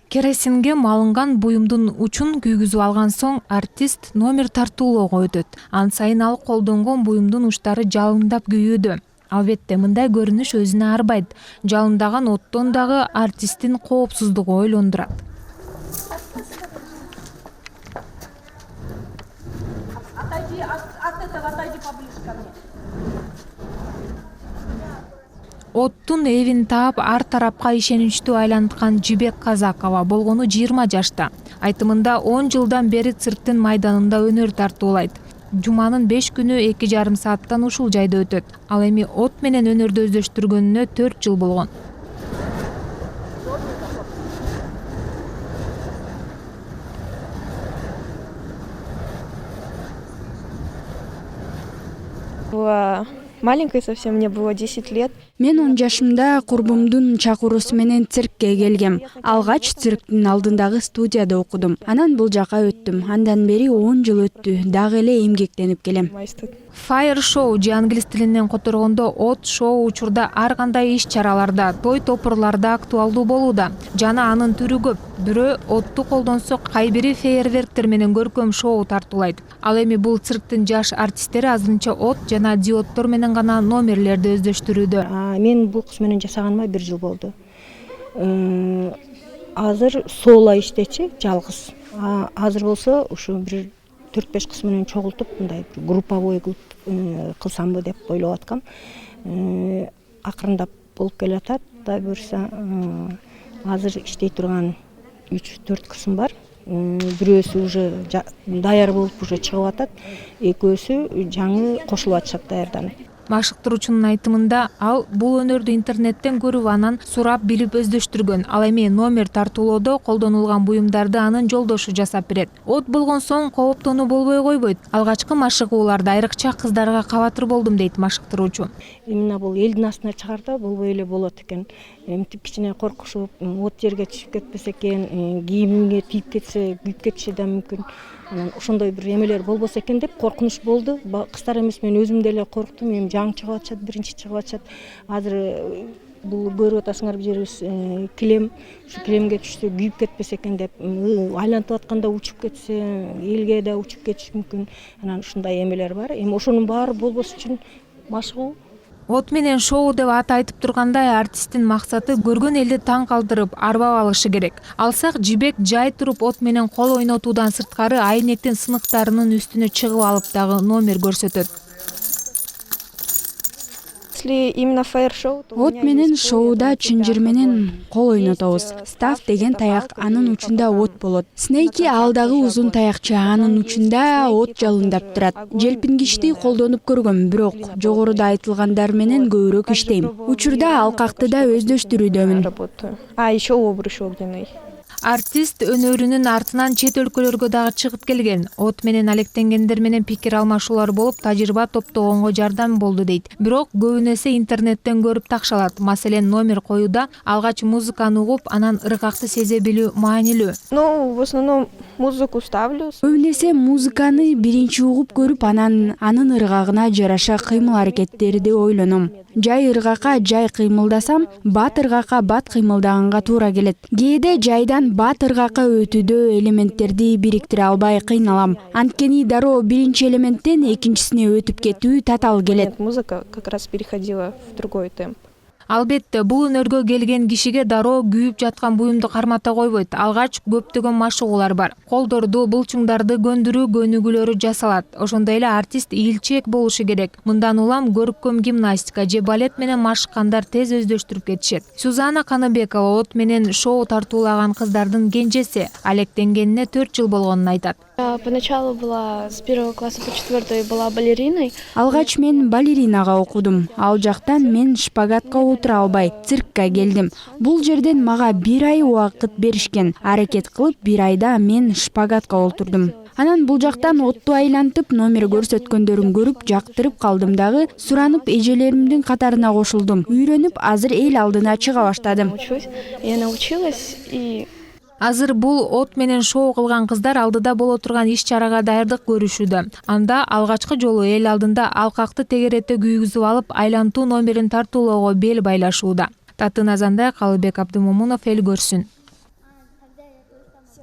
Керосинге малынган буюмдун учун күйгүзүп алган соң артист номер тартуулоого өтөт. Ан сайын ал колдонгон буюмдун учтары жалындап күйүүдө. Албетте мындай көрүнүш өзүнө арбайт. Жалындаган оттон дагы артисттин коопсуздугу ойлондурат. Оттун эбин таап ар тарапка ишеничтүү айланткан Жибек Казакова болгону 20 жашта. Айтымында 10 жылдан бери цирктин майданында өнөр тартуулайт. Жуманын 5 күнү 2,5 сааттан ушул жайда өтөт. Ал эми от менен өнөрдү өздөштүргөнүнө 4 жыл болгон. Была маленькой совсем, мне было 10 лет. Мен 10 жашымда курбумдун чакыруусу менен циркке келгем. Алгач цирктин алдындагы студияда окудум. Анан бул жака өттүм. Андан бери 10 жыл өттү. Дагы эле эмгектенип келем. Fire Show же англис тилинен которгондо от шоу учурда ар кандай иш-чараларда, той топурларда актуалдуу болууда. Жана анын түрү көп. Бирөө отту колдонсо, кайбири фейерверктер менен көркөм шоу тартуулайт. Ал эми бул цирктин жаш артисттери азырынча от жана диодтор менен гана номерлерди өздөштүрүүдө. Мен бул кыз менен жасаганыма 1 жыл болду. Азыр соло иштечи, жалгыз. Азыр болсо ушу бир 4-5 кыз менен чогултуп, мындай групповой кылсамбы деп ойлоп аткам. Акырындап болуп келатат. Да буюрса, азыр иштей турган 3-4 кызым бар. Бирөөсү уже даяр болуп уже чыгып атат. Экөөсү жаңы кошулуп атышат даярданып. Машыктыруучунун айтымында ал бул өнөрдү интернеттен көрүп анан сурап билип өздөштүргөн. Ал эми номер тартуулоодо колдонулган буюмдарды анын жолдошу жасап берет. От болгон соң кооптонуу болбой койбойт. Алгачкы машыгууларда айрыкча кыздарга кабатыр болдум дейт машыктыруучу. Именно бул элдин астына чыгарда болбой эле болот экен. Мынтип кичине коркушуп, от жерге түшүп кетпесе экен, кийимиңе тийип кетсе, күйүп кетиши да мүмкүн. Ошондой бир эмелер болбосо экен деп коркунуч болду. Кыздар эмес, мен өзүм деле корктум. Эми жаңы чыгып атышат, биринчи чыгып атышат. Азыр бул көрүп атасыңар бул жерибиз килем. Ушу килемге түшсө күйүп кетпесе экен деп, айлантып атканда учуп кетсе, элге да учуп кетиши мүмкүн. Анан ушундай эмелер бар. Эми ошонун баары болбош үчүн машыгуу. От менен шоу деп аты айтып тургандай, артисттин максаты көргөн элди таң калтырып, арбап алышы керек. Алсак Жибек жай туруп от менен кол ойнотуудан сырткары айнектин сыныктарынын үстүнө чыгып алып дагы номер көрсөтөт. Именно Fire Show. От менен шоуда чынжыр менен кол ойнотобуз. Став деген таяк, анын учунда от болот. Снейки ал дагы узун таякчы, анын учунда от жалындап турат. Желпингичти колдонуп көргөм, бирок жогоруда айтылгандар менен көбүрөөк иштейм. Учурда алкакты да өздөштүрүүдөмүн. Еще обруч огненный. Артист өнөрүнүн артынан чет өлкөлөргө дагы чыгып келген. От менен алектенгендер менен пикир алмашуулар болуп, тажрыйба топтогонго жардам болду дейт. Бирок көбүнө эсе интернеттен көрүп такшалат. Маселен, номер коюуда алгач музыканы угуп, анан ыргакты сезе билүү маанилүү. В основном музыку ставлю. Көбүнө эсе музыканы биринчи угуп көрүп, анан анын ыргагына жараша кыймыл аракеттерди ойлоном. Жай ыргакка жай кыймылдасам, бат ыргакка бат кыймылдаганга туура келет. Кээде жайдан бат ыргакка өтүүдө элементтерди бириктире албай кыйналам. Анткени дароо биринчи элементтен экинчисине өтүп кетүү татаал келет. Музыка как раз переходила в другой темп. Албетте, бул өнөргө келген кишиге дароо күйүп жаткан буюмду кармата койбойт. Алгач көптөгөн машыгуулар бар. Колдорду, булчуңдарды көндүрүү көнүгүүлөрү жасалат. Ошондой эле артист ийилчээк болушу керек. Мындан улам көркөм гимнастика же балет менен машыккандар тез өздөштүрүп кетишет. Сюзанна Каныбекова от менен шоу тартуулаган кыздардын кенжеси. Алектенгенине 4 жыл болгонун айтат. Поначалу была с 1 класса по 4 была балериной. Алгач мен балеринага окудум. Ал жактан мен шпагатка отура албай циркке келдим. Бул жерден мага 1 ай убакыт беришкен. Аракет кылып 1 айда мен шпагатка отурдум. Анан бул жактан отту айлантып, номер көрсөткөндөрүн көрүп, жактырып калдым дагы, суранып эжелеримдин катарына кошулдум. Үйрөнүп, азыр эл алдына чыга баштадым. Я научилась и Азыр бул от менен шоу кылган кыздар алдыда боло турган иш-чарага даярдык көрүшүүдө. Анда алгачкы жолу эл алдында алкакты тегеретте күйгүзүп алып, айлантуу номерин тартуулоого бел байлашууда. Татын Азандай, Калыбек Абдымомунов, эл көрсүн. Все.